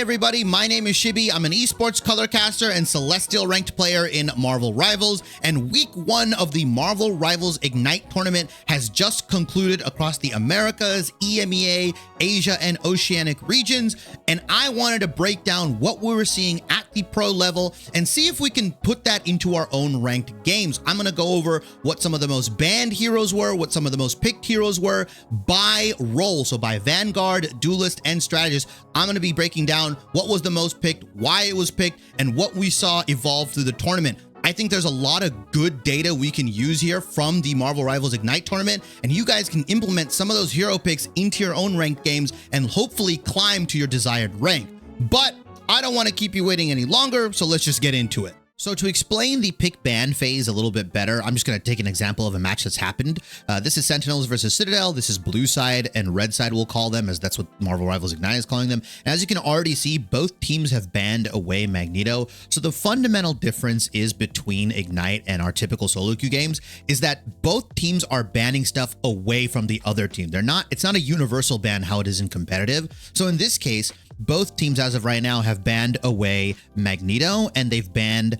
everybody, my name is Shibi. I'm an esports colorcaster and Celestial ranked player in Marvel Rivals, and week 1 of the Marvel Rivals Ignite tournament has just concluded across the Americas, EMEA, Asia, and Oceanic regions, and I wanted to break down what we were seeing at the pro level and see if we can put that into our own ranked games. I'm going to go over what some of the most banned heroes were, what some of the most picked heroes were by role, so by Vanguard, Duelist, and Strategist. I'm going to be breaking down what was the most picked, why it was picked, and what we saw evolve through the tournament. I think there's a lot of good data we can use here from the Marvel Rivals Ignite tournament, and you guys can implement some of those hero picks into your own ranked games and hopefully climb to your desired rank. But I don't want to keep you waiting any longer, so let's just get into it. So to explain the pick ban phase a little bit better, I'm just going to take an example of a match that's happened. This is Sentinels versus Citadel. This is blue side and red side, we'll call them, as that's what Marvel Rivals Ignite is calling them. And as you can already see, both teams have banned away Magneto. So the fundamental difference is between Ignite and our typical solo queue games is that both teams are banning stuff away from the other team. It's not a universal ban how it is in competitive. So in this case, both teams as of right now have banned away Magneto, and they've banned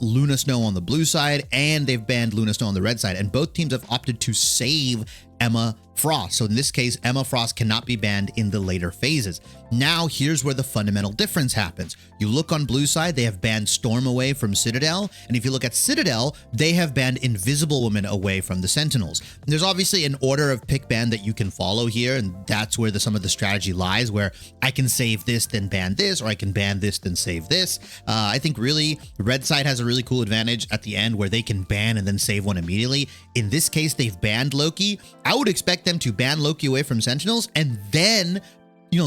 Luna Snow on the blue side, and they've banned Luna Snow on the red side, and both teams have opted to save Emma Frost. So in this case, Emma Frost cannot be banned in the later phases. Now, here's where the fundamental difference happens. You look on blue side, they have banned Storm away from Citadel. And if you look at Citadel, they have banned Invisible Woman away from the Sentinels. And there's obviously an order of pick ban that you can follow here. And that's where some of the strategy lies, where I can save this, then ban this, or I can ban this, then save this. I think really red side has a really cool advantage at the end where they can ban and then save one immediately. In this case, they've banned Loki. I would expect them to ban Loki away from Sentinels and then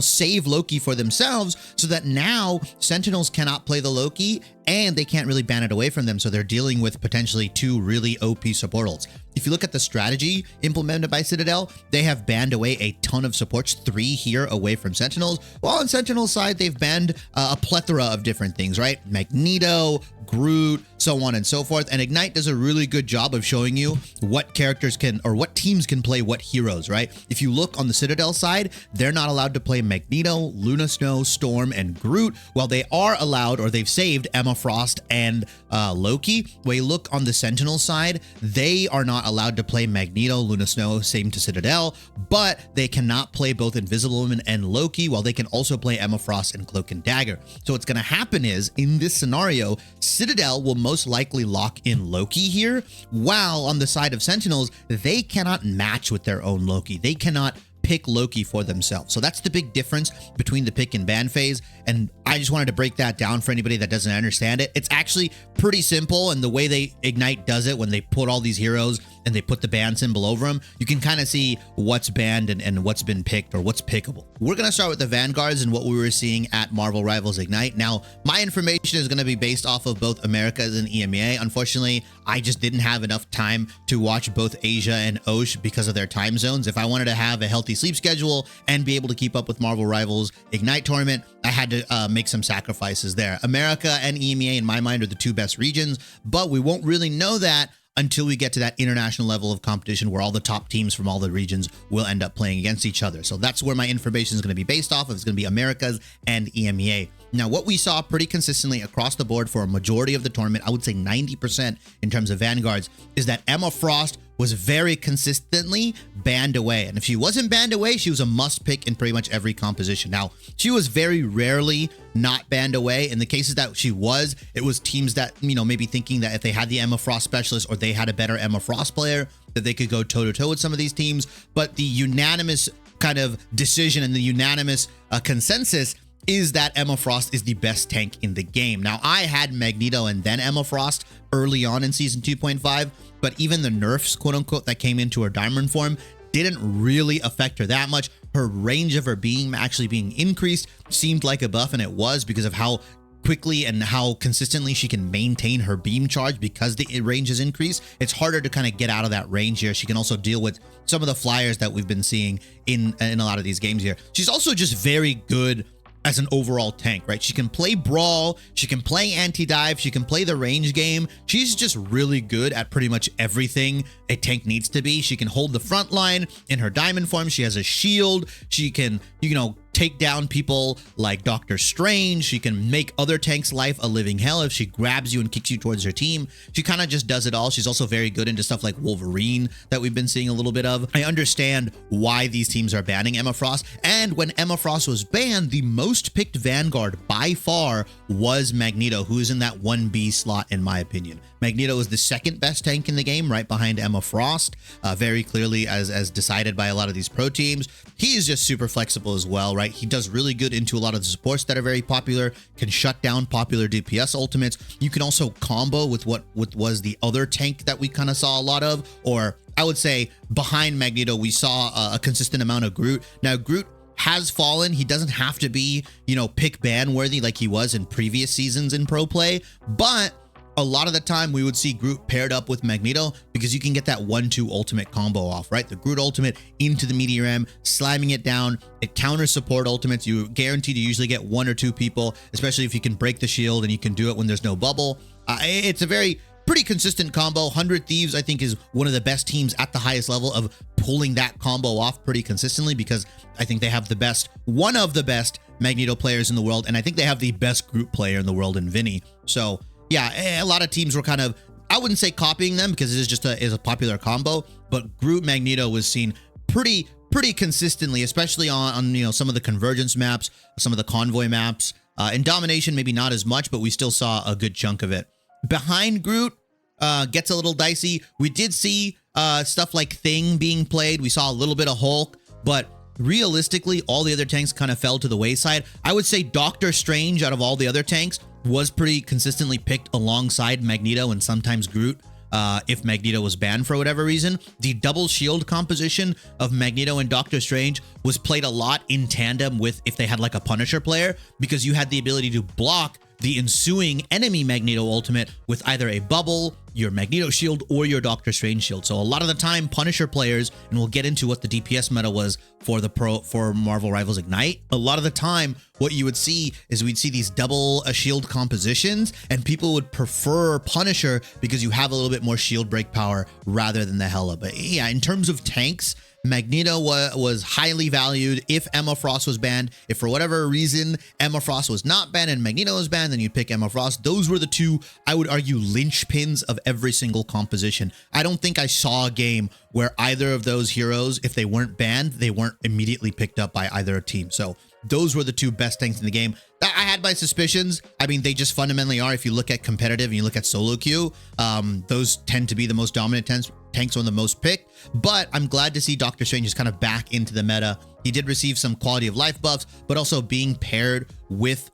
save Loki for themselves, so that now Sentinels cannot play the Loki and they can't really ban it away from them. So they're dealing with potentially 2 really OP support ults. If you look at the strategy implemented by Citadel, they have banned away a ton of supports, 3 here away from Sentinels. While on Sentinel's side, they've banned a plethora of different things, right? Magneto, Groot, so on and so forth. And Ignite does a really good job of showing you what characters can, or what teams can play what heroes, right? If you look on the Citadel side, they're not allowed to play Magneto, Luna Snow, Storm, and Groot, while they are allowed, or they've saved Emma Frost and Loki. When you look on the Sentinel side, they are not allowed to play Magneto, Luna Snow, same to Citadel, but they cannot play both Invisible Woman and Loki, while they can also play Emma Frost and Cloak and Dagger. So what's going to happen is, in this scenario, Citadel will most likely lock in Loki here, while on the side of Sentinels, they cannot match with their own Loki. They cannot pick Loki for themselves. So that's the big difference between the pick and ban phase. And I just wanted to break that down for anybody that doesn't understand it. It's actually pretty simple. And the way they Ignite does it, when they put all these heroes and they put the ban symbol over them, you can kind of see what's banned and what's been picked or what's pickable. We're going to start with the Vanguards and what we were seeing at Marvel Rivals Ignite. Now, my information is going to be based off of both Americas and EMEA. Unfortunately, I just didn't have enough time to watch both Asia and Osh because of their time zones. If I wanted to have a healthy sleep schedule and be able to keep up with Marvel Rivals Ignite tournament, I had to make some sacrifices there. America and EMEA, in my mind, are the 2 best regions, but we won't really know that until we get to that international level of competition where all the top teams from all the regions will end up playing against each other. So that's where my information is going to be based off of. It's going to be Americas and EMEA. Now, what we saw pretty consistently across the board for a majority of the tournament, I would say 90% in terms of Vanguards, is that Emma Frost was very consistently banned away. And if she wasn't banned away, she was a must pick in pretty much every composition. Now, she was very rarely not banned away. In the cases that she was, it was teams that, maybe thinking that if they had the Emma Frost specialist or they had a better Emma Frost player, that they could go toe-to-toe with some of these teams. But the unanimous kind of decision and the unanimous consensus is that Emma Frost is the best tank in the game. Now, I had Magneto and then Emma Frost early on in Season 2.5, but even the nerfs, quote-unquote, that came into her diamond form didn't really affect her that much. Her range of her beam actually being increased seemed like a buff, and it was because of how quickly and how consistently she can maintain her beam charge because the range is increased. It's harder to kind of get out of that range here. She can also deal with some of the flyers that we've been seeing in a lot of these games here. She's also just very good as an overall tank, right? She can play brawl, she can play anti-dive, she can play the range game. She's just really good at pretty much everything a tank needs to be. She can hold the front line in her diamond form. She has a shield. She can, take down people like Doctor Strange. She can make other tanks' life a living hell if she grabs you and kicks you towards her team. She kind of just does it all. She's also very good into stuff like Wolverine that we've been seeing a little bit of. I understand why these teams are banning Emma Frost, and when Emma Frost was banned, the most picked Vanguard by far was Magneto, who is in that 1B slot in my opinion. Magneto is the second best tank in the game, right behind Emma Frost, very clearly as decided by a lot of these pro teams. He is just super flexible as well, right? He does really good into a lot of the supports that are very popular, can shut down popular DPS ultimates. You can also combo with what was the other tank that we kind of saw a lot of, or I would say behind Magneto, we saw a consistent amount of Groot. Now, Groot has fallen. He doesn't have to be, pick ban worthy like he was in previous seasons in pro play, but a lot of the time we would see Groot paired up with Magneto because you can get that 1-2 ultimate combo off, right? The Groot ultimate into the Meteor M, slamming it down. It counters support ultimates. You guaranteed to usually get 1 or 2 people, especially if you can break the shield and you can do it when there's no bubble. It's a pretty consistent combo. 100 Thieves, I think, is one of the best teams at the highest level of pulling that combo off pretty consistently because I think they have one of the best Magneto players in the world, and I think they have the best Groot player in the world in Vinny. So yeah, a lot of teams were kind of, I wouldn't say copying them because it is just a popular combo, but Groot Magneto was seen pretty consistently, especially on some of the convergence maps, some of the convoy maps. In domination, maybe not as much, but we still saw a good chunk of it. Behind Groot gets a little dicey. We did see stuff like Thing being played. We saw a little bit of Hulk, but realistically, all the other tanks kind of fell to the wayside. I would say Doctor Strange, out of all the other tanks, was pretty consistently picked alongside Magneto and sometimes Groot. If Magneto was banned for whatever reason, the double shield composition of Magneto and Doctor Strange was played a lot in tandem with if they had like a Punisher player, because you had the ability to block the ensuing enemy Magneto ultimate with either a bubble, your Magneto shield, or your Doctor Strange shield. So a lot of the time, Punisher players, and we'll get into what the DPS meta was for Marvel Rivals Ignite, a lot of the time what you would see is we'd see these double shield compositions, and people would prefer Punisher because you have a little bit more shield break power rather than the Hela. But yeah, in terms of tanks, Magneto was highly valued if Emma Frost was banned. If for whatever reason Emma Frost was not banned and Magneto was banned, then you'd pick Emma Frost. Those were the two, I would argue, linchpins of every single composition. I don't think I saw a game where either of those heroes, if they weren't banned, they weren't immediately picked up by either team. So those were the two best tanks in the game. I had my suspicions. I mean, they just fundamentally are. If you look at competitive and you look at solo queue, those tend to be the most dominant tanks or the most picked. But I'm glad to see Doctor Strange is kind of back into the meta. He did receive some quality of life buffs, but also being paired with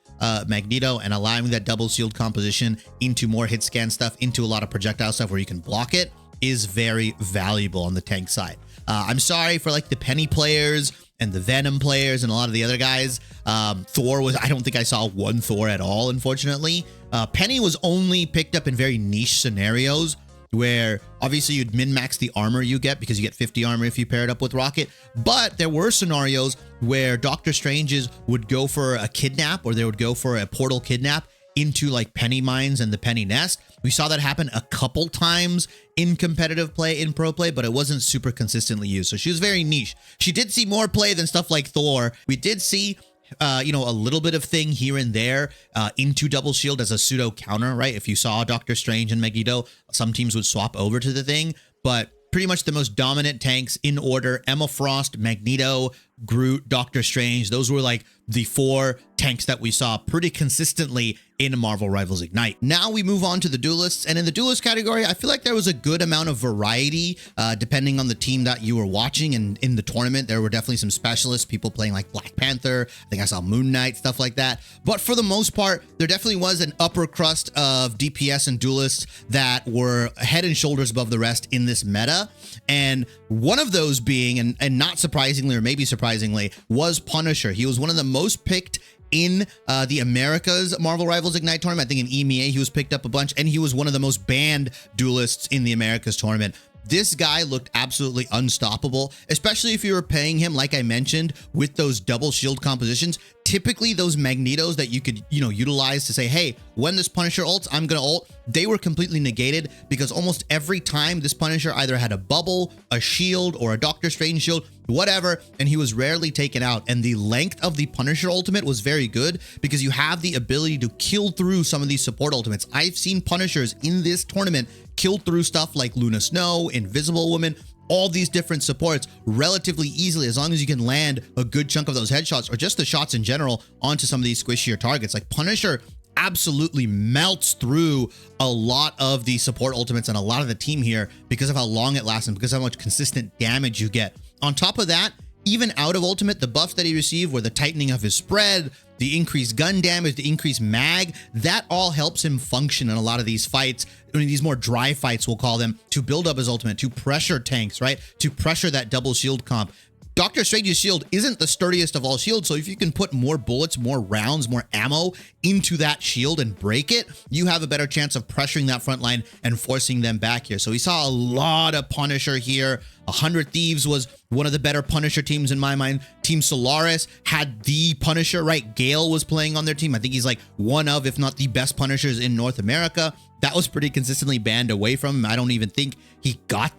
Magneto and allowing that double shield composition into more hit scan stuff, into a lot of projectile stuff where you can block it, is very valuable on the tank side. I'm sorry for like the Penny players and the Venom players and a lot of the other guys. Thor I don't think I saw one Thor at all, unfortunately. Penny was only picked up in very niche scenarios where obviously you'd min-max the armor you get because you get 50 armor if you pair it up with Rocket. But there were scenarios where Doctor Strange's would go for a kidnap, or they would go for a portal kidnap into like Penny Mines and the Penny Nest. We saw that happen a couple times in competitive play, in pro play, but it wasn't super consistently used. So she was very niche. She did see more play than stuff like Thor. We did see a little bit of Thing here and there into double shield as a pseudo counter, right? If you saw Doctor Strange and Magneto, some teams would swap over to the Thing, but pretty much the most dominant tanks in order: Emma Frost, Magneto, Groot, Doctor Strange. Those were like the 4 tanks that we saw pretty consistently in Marvel Rivals Ignite. Now we move on to the Duelists, and in the Duelist category, I feel like there was a good amount of variety depending on the team that you were watching. And in the tournament, there were definitely some specialists, people playing like Black Panther. I think I saw Moon Knight, stuff like that. But for the most part, there definitely was an upper crust of DPS and Duelists that were head and shoulders above the rest in this meta. And one of those being, and not surprisingly, or maybe surprisingly, was Punisher. He was one of the most picked in the Americas Marvel Rivals Ignite tournament. I think in EMEA he was picked up a bunch, and he was one of the most banned Duelists in the Americas tournament. This guy looked absolutely unstoppable, especially if you were paying him, like I mentioned, with those double shield compositions. typically those Magnetos that you could, utilize to say, hey, when this Punisher ults, I'm gonna ult, they were completely negated because almost every time this Punisher either had a bubble, a shield, or a Doctor Strange shield, whatever, and he was rarely taken out. And the length of the Punisher ultimate was very good because you have the ability to kill through some of these support ultimates. I've seen Punishers in this tournament kill through stuff like Luna Snow, Invisible Woman, all these different supports relatively easily, as long as you can land a good chunk of those headshots or just the shots in general onto some of these squishier targets. Like Punisher absolutely melts through a lot of the support ultimates and a lot of the team here because of how long it lasts and because of how much consistent damage you get. On top of that, even out of ultimate, the buffs that he received were the tightening of his spread, the increased gun damage, the increased mag, that all helps him function in a lot of these fights, these more dry fights, we'll call them, to build up his ultimate, to pressure tanks, right? To pressure that double shield comp. Doctor Strange's shield isn't the sturdiest of all shields, so if you can put more bullets, more rounds, more ammo into that shield and break it, you have a better chance of pressuring that front line and forcing them back here. So we saw a lot of Punisher here. 100 Thieves was one of the better Punisher teams in my mind. Team Solaris had the Punisher, right? Gale was playing on their team. I think he's like one of, if not the best Punishers in North America. That was pretty consistently banned away from him. I don't even think he got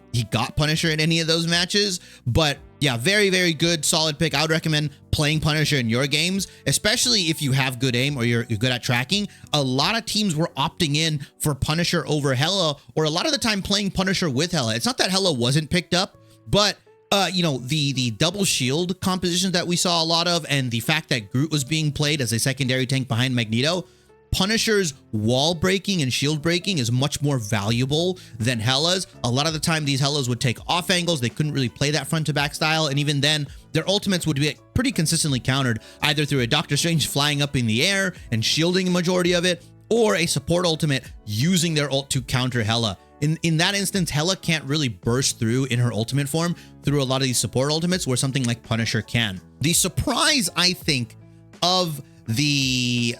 Punisher in any of those matches. But yeah, very, very good, solid pick. I would recommend playing Punisher in your games, especially if you have good aim or you're good at tracking. A lot of teams were opting in for Punisher over Hela, or a lot of the time playing Punisher with Hela. It's not that Hela wasn't picked up, but the double shield compositions that we saw a lot of, and the fact that Groot was being played as a secondary tank behind Magneto, Punisher's wall breaking and shield breaking is much more valuable than Hela's. A lot of the time, these Helas would take off angles. They couldn't really play that front to back style. And even then, their ultimates would be pretty consistently countered either through a Doctor Strange flying up in the air and shielding a majority of it, or a support ultimate using their ult to counter Hela. In that instance, Hela can't really burst through in her ultimate form through a lot of these support ultimates where something like Punisher can. The surprise, I think, of the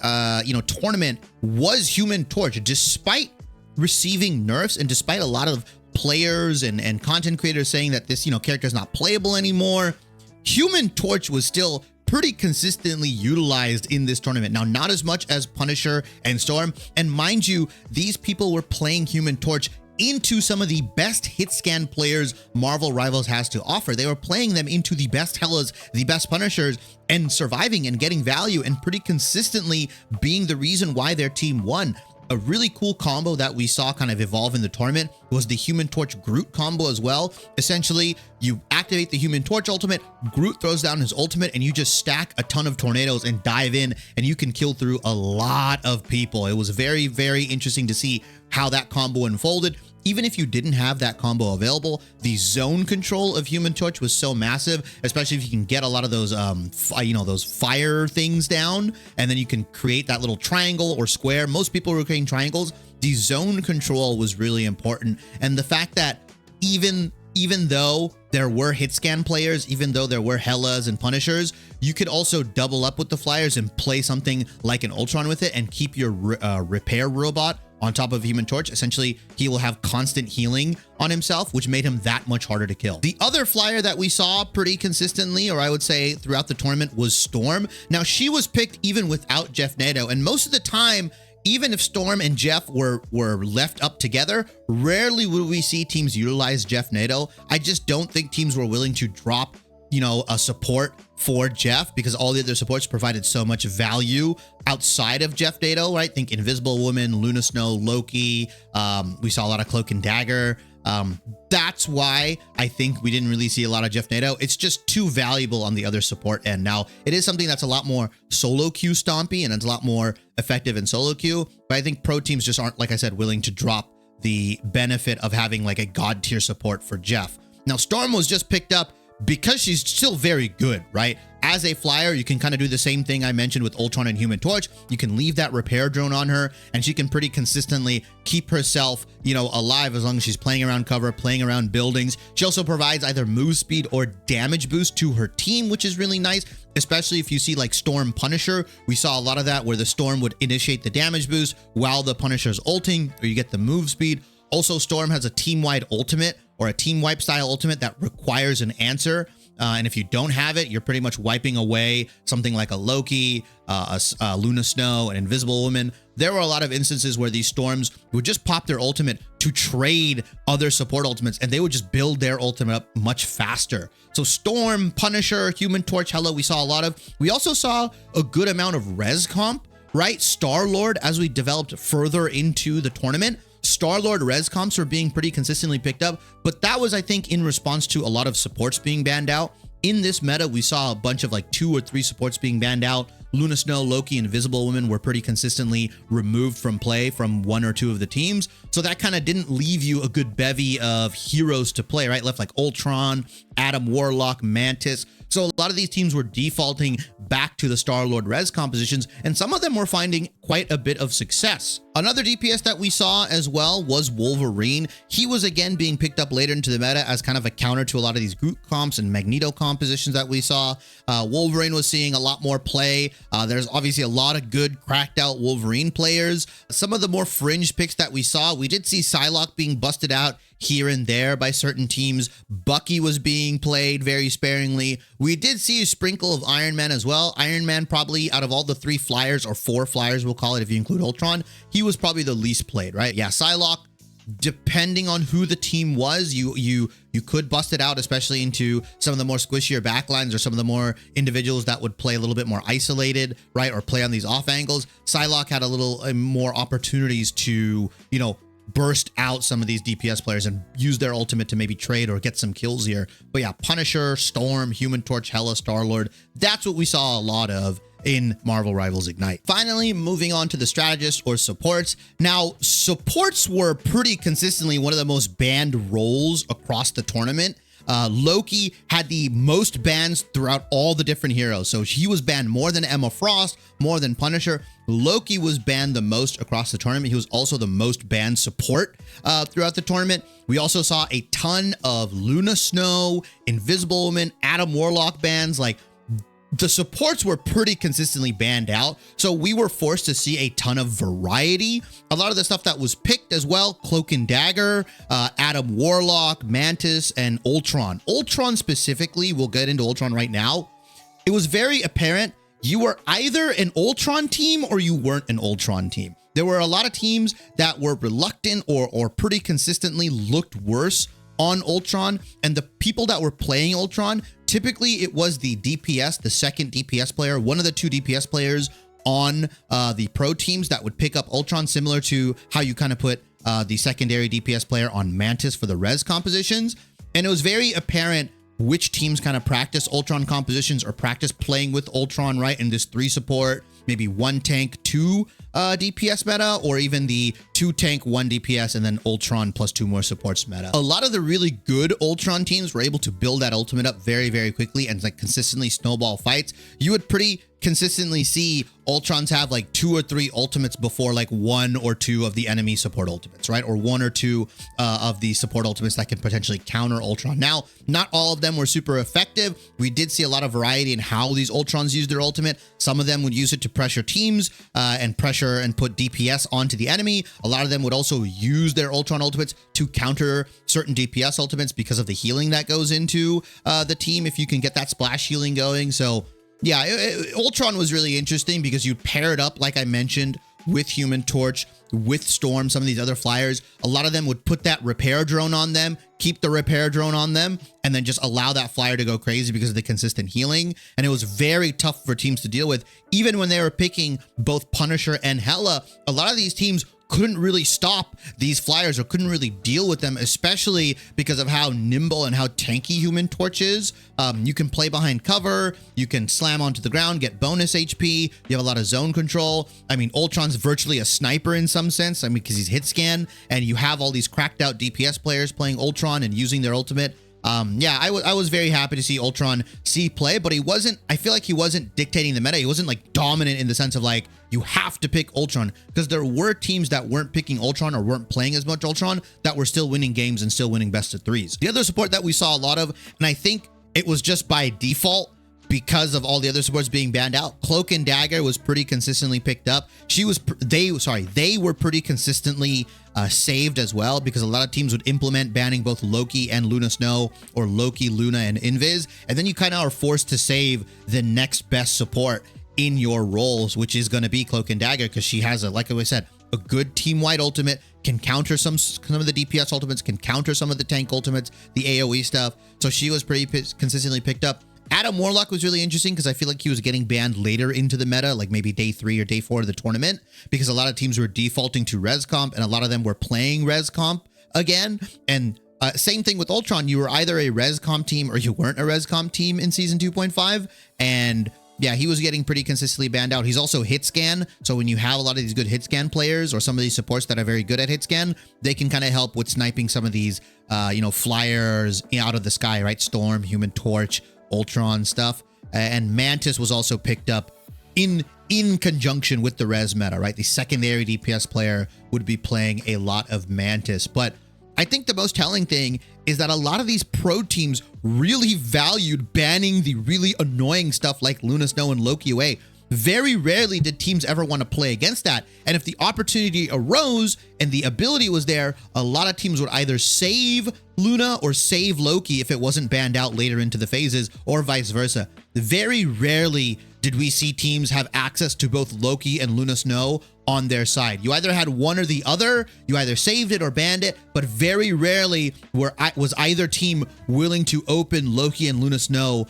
tournament was Human Torch. Despite receiving nerfs and despite a lot of players and content creators saying that this character is not playable anymore, Human Torch was still pretty consistently utilized in this tournament. Now, not as much as Punisher and Storm, and mind you, these people were playing Human Torch into some of the best hit scan players Marvel Rivals has to offer. They were playing them into the best Helas, the best Punishers, and surviving and getting value and pretty consistently being the reason why their team won. A really cool combo that we saw kind of evolve in the tournament was the Human Torch Groot combo as well. Essentially, you activate the Human Torch ultimate, Groot throws down his ultimate, and you just stack a ton of tornadoes and dive in, and you can kill through a lot of people. It was very, very interesting to see how that combo unfolded. Even if you didn't have that combo available, the zone control of Human Torch was so massive, especially if you can get a lot of those, those fire things down, and then you can create that little triangle or square. Most people were creating triangles. The zone control was really important. And the fact that even though there were hit scan players, even though there were Helas and Punishers, you could also double up with the Flyers and play something like an Ultron with it and keep your repair robot on top of Human Torch. Essentially, he will have constant healing on himself, which made him that much harder to kill. The other Flyer that we saw pretty consistently, or I would say throughout the tournament, was Storm. Now, she was picked even without Jeff Nato, and most of the time, even if Storm and Jeff were left up together, rarely would we see teams utilize Jeff Nato. I just don't think teams were willing to drop a support for Jeff because all the other supports provided so much value outside of Jeff Nato, right? Think Invisible Woman, Luna Snow, Loki. We saw a lot of Cloak and Dagger. That's why I think we didn't really see a lot of Jeff Nato. It's just too valuable on the other support end. Now, it is something that's a lot more solo queue stompy and it's a lot more effective in solo queue, but I think pro teams just aren't, like I said, willing to drop the benefit of having like a god tier support for Jeff. Now, Storm was just picked up because she's still very good, right? As a Flyer, you can kind of do the same thing I mentioned with Ultron and Human Torch. You can leave that repair drone on her and she can pretty consistently keep herself, alive as long as she's playing around cover, playing around buildings. She also provides either move speed or damage boost to her team, which is really nice, especially if you see like Storm Punisher. We saw a lot of that where the Storm would initiate the damage boost while the Punisher's ulting, or you get the move speed. Also, Storm has a team-wide ultimate or a team wipe style ultimate that requires an answer. And if you don't have it, you're pretty much wiping away something like a Loki, Luna Snow, an Invisible Woman. There were a lot of instances where these Storms would just pop their ultimate to trade other support ultimates, and they would just build their ultimate up much faster. So Storm, Punisher, Human Torch, Hela, we saw a lot of. We also saw a good amount of res comp, right? Star-Lord, as we developed further into the tournament, Star-Lord res comps were being pretty consistently picked up, but that was, I think, in response to a lot of supports being banned out. In this meta, we saw a bunch of like 2 or 3 supports being banned out. Luna Snow, Loki, and Invisible Woman were pretty consistently removed from play from 1 or 2 of the teams. So that kind of didn't leave you a good bevy of heroes to play, right? Left like Ultron, Adam Warlock, Mantis. So a lot of these teams were defaulting back to the Star-Lord res compositions, and some of them were finding quite a bit of success. Another DPS that we saw as well was Wolverine. He was again being picked up later into the meta as kind of a counter to a lot of these Groot comps and Magneto compositions that we saw. Wolverine was seeing a lot more play. There's obviously a lot of good cracked out Wolverine players. Some of the more fringe picks that we saw, we did see Psylocke being busted out here and there by certain teams. Bucky was being played very sparingly. We did see a sprinkle of Iron Man as well. Iron Man, probably out of all the 3 flyers, or 4 flyers we'll call it if you include Ultron, he was probably the least played, right? Yeah, Psylocke, depending on who the team was, you could bust it out, especially into some of the more squishier backlines or some of the more individuals that would play a little bit more isolated, right? Or play on these off angles. Psylocke had a little more opportunities to, you know, burst out some of these DPS players and use their ultimate to maybe trade or get some kills here. But yeah, Punisher, Storm, Human Torch, Hela, Star-Lord, that's what we saw a lot of in Marvel Rivals Ignite. Finally, moving on to the strategists or supports. Now, supports were pretty consistently one of the most banned roles across the tournament. Loki had the most bans throughout all the different heroes. So he was banned more than Emma Frost, more than Punisher. Loki was banned the most across the tournament. He was also the most banned support throughout the tournament. We also saw a ton of Luna Snow, Invisible Woman, Adam Warlock bans. Like, the supports were pretty consistently banned out, so we were forced to see a ton of variety. A lot of the stuff that was picked as well, Cloak and Dagger, Adam Warlock, Mantis, and Ultron. Ultron specifically, we'll get into Ultron right now. It was very apparent you were either an Ultron team or you weren't an Ultron team. There were a lot of teams that were reluctant or pretty consistently looked worse on Ultron, and the people that were playing Ultron, typically it was the DPS, the second DPS player, one of the 2 DPS players on the pro teams that would pick up Ultron, similar to how you kind of put the secondary DPS player on Mantis for the res compositions. And it was very apparent which teams kind of practice Ultron compositions or practice playing with Ultron, right? In this 3 support, maybe 1 tank, 2 DPS meta, or even the 2 tank, 1 DPS, and then Ultron plus 2 more supports meta. A lot of the really good Ultron teams were able to build that ultimate up very, very quickly and like consistently snowball fights. You would pretty consistently see Ultrons have like 2 or 3 ultimates before like 1 or 2 of the enemy support ultimates, right? Or 1 or 2 of the support ultimates that can potentially counter Ultron. Now, not all of them were super effective. We did see a lot of variety in how these Ultrons used their ultimate. Some of them would use it to pressure teams and pressure and put DPS onto the enemy. A lot of them would also use their Ultron ultimates to counter certain DPS ultimates because of the healing that goes into the team if you can get that splash healing going. So yeah, Ultron was really interesting because you pair it up, like I mentioned, with Human Torch, with Storm, some of these other flyers. A lot of them would put that repair drone on them, keep the repair drone on them, and then just allow that flyer to go crazy because of the consistent healing. And it was very tough for teams to deal with. Even when they were picking both Punisher and Hela, a lot of these teams couldn't really stop these flyers or couldn't really deal with them, especially because of how nimble and how tanky Human Torch is. You can play behind cover, you can slam onto the ground, get bonus HP, you have a lot of zone control. I mean, Ultron's virtually a sniper in some sense, I mean, because he's hit scan, and you have all these cracked out DPS players playing Ultron and using their ultimate. Yeah, I was very happy to see Ultron see play, but he wasn't, I feel like he wasn't dictating the meta. He wasn't like dominant in the sense of like, you have to pick Ultron, because there were teams that weren't picking Ultron or weren't playing as much Ultron that were still winning games and still winning best of 3s. The other support that we saw a lot of, and I think it was just by default because of all the other supports being banned out. Cloak and Dagger was pretty consistently picked up. They were pretty consistently saved as well, because a lot of teams would implement banning both Loki and Luna Snow, or Loki, Luna, and Invis, and then you kind of are forced to save the next best support in your roles, which is going to be Cloak and Dagger, because she has like I said, a good team-wide ultimate, can counter some of the DPS ultimates, can counter some of the tank ultimates, the AoE stuff. So she was pretty consistently picked up. Adam Warlock was really interesting because I feel like he was getting banned later into the meta, like maybe day 3 or day 4 of the tournament, because a lot of teams were defaulting to res comp and a lot of them were playing res comp again. And same thing with Ultron. You were either a res comp team or you weren't a res comp team in season 2.5. And yeah, he was getting pretty consistently banned out. He's also hit scan. So when you have a lot of these good hit scan players or some of these supports that are very good at hit scan, they can kind of help with sniping some of these, flyers out of the sky, right? Storm, Human Torch, Ultron stuff. And Mantis was also picked up in conjunction with the res meta, right? The secondary DPS player would be playing a lot of Mantis. But I think the most telling thing is that a lot of these pro teams really valued banning the really annoying stuff like Luna Snow and Loki away. Very rarely did teams ever want to play against that. And if the opportunity arose and the ability was there, a lot of teams would either save Luna or save Loki if it wasn't banned out later into the phases, or vice versa. Very rarely did we see teams have access to both Loki and Luna Snow on their side. You either had one or the other, you either saved it or banned it, but very rarely was either team willing to open Loki and Luna Snow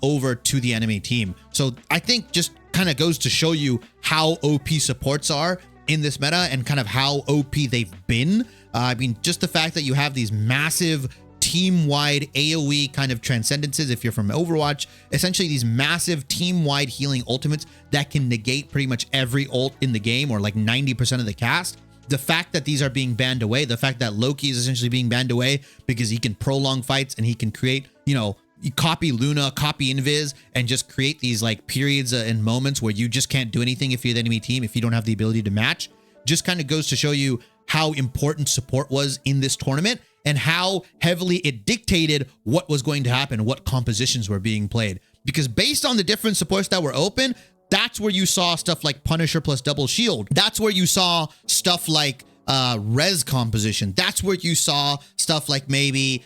over to the enemy team. So I think just kind of goes to show you how OP supports are in this meta and kind of how OP they've been. I mean, just the fact that you have these massive team-wide AoE kind of transcendences, if you're from Overwatch, essentially these massive team-wide healing ultimates that can negate pretty much every ult in the game, or like 90% of the cast. The fact that these are being banned away, the fact that Loki is essentially being banned away because he can prolong fights and he can create, you copy Luna, copy Invis, and just create these like periods and moments where you just can't do anything if you're the enemy team, if you don't have the ability to match, just kind of goes to show you how important support was in this tournament and how heavily it dictated what was going to happen, what compositions were being played. Because based on the different supports that were open, that's where you saw stuff like Punisher plus double shield. That's where you saw stuff like res composition. That's where you saw stuff like maybe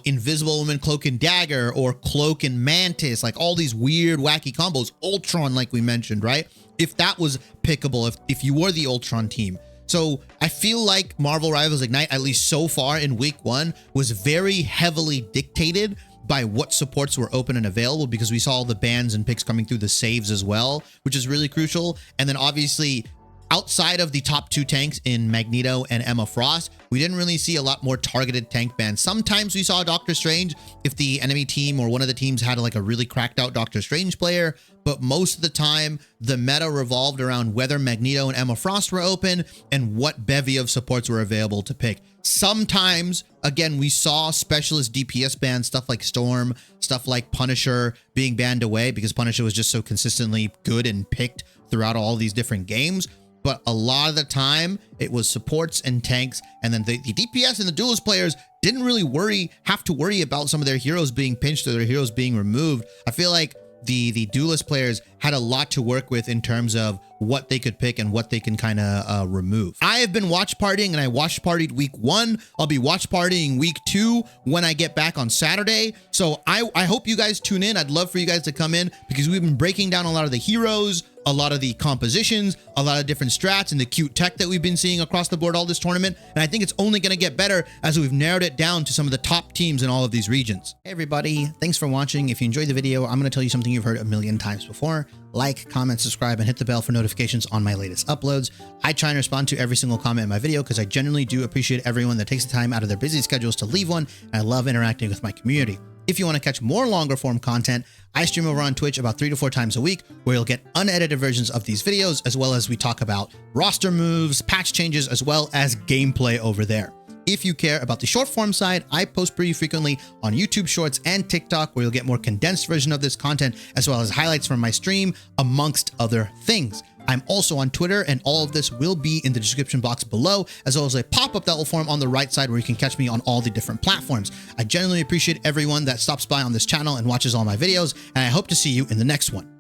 Invisible Woman, Cloak and Dagger, or Cloak and Mantis, like all these weird wacky combos. Ultron, like we mentioned, right? If that was pickable, if you were the Ultron team. So I feel like Marvel Rivals Ignite, at least so far in week 1, was very heavily dictated by what supports were open and available, because we saw all the bans and picks coming through the saves as well, which is really crucial. And then obviously outside of the top 2 tanks in Magneto and Emma Frost, we didn't really see a lot more targeted tank bans. Sometimes we saw Doctor Strange if the enemy team or one of the teams had like a really cracked out Doctor Strange player, but most of the time the meta revolved around whether Magneto and Emma Frost were open and what bevy of supports were available to pick. Sometimes, again, we saw specialist DPS bans, stuff like Storm, stuff like Punisher being banned away because Punisher was just so consistently good and picked throughout all these different games. But a lot of the time it was supports and tanks, and then the DPS and the duelist players didn't really have to worry about some of their heroes being pinched or their heroes being removed. I feel like the duelist players had a lot to work with in terms of what they could pick and what they can kind of remove. I have been watch partying, and I watch partied week 1. I'll be watch partying week 2 when I get back on Saturday. So I hope you guys tune in. I'd love for you guys to come in, because we've been breaking down a lot of the heroes, a lot of the compositions, a lot of different strats, and the cute tech that we've been seeing across the board all this tournament. And I think it's only going to get better as we've narrowed it down to some of the top teams in all of these regions. Hey everybody, thanks for watching. If you enjoyed the video, I'm going to tell you something you've heard a million times before. Like, comment, subscribe, and hit the bell for notifications on my latest uploads. I try and respond to every single comment in my video because I genuinely do appreciate everyone that takes the time out of their busy schedules to leave one, and I love interacting with my community. If you want to catch more longer form content, I stream over on Twitch about 3 to 4 times a week, where you'll get unedited versions of these videos, as well as we talk about roster moves, patch changes, as well as gameplay over there. If you care about the short form side, I post pretty frequently on YouTube Shorts and TikTok, where you'll get more condensed version of this content, as well as highlights from my stream, amongst other things. I'm also on Twitter, and all of this will be in the description box below, as well as a pop-up that will form on the right side where you can catch me on all the different platforms. I genuinely appreciate everyone that stops by on this channel and watches all my videos, and I hope to see you in the next one.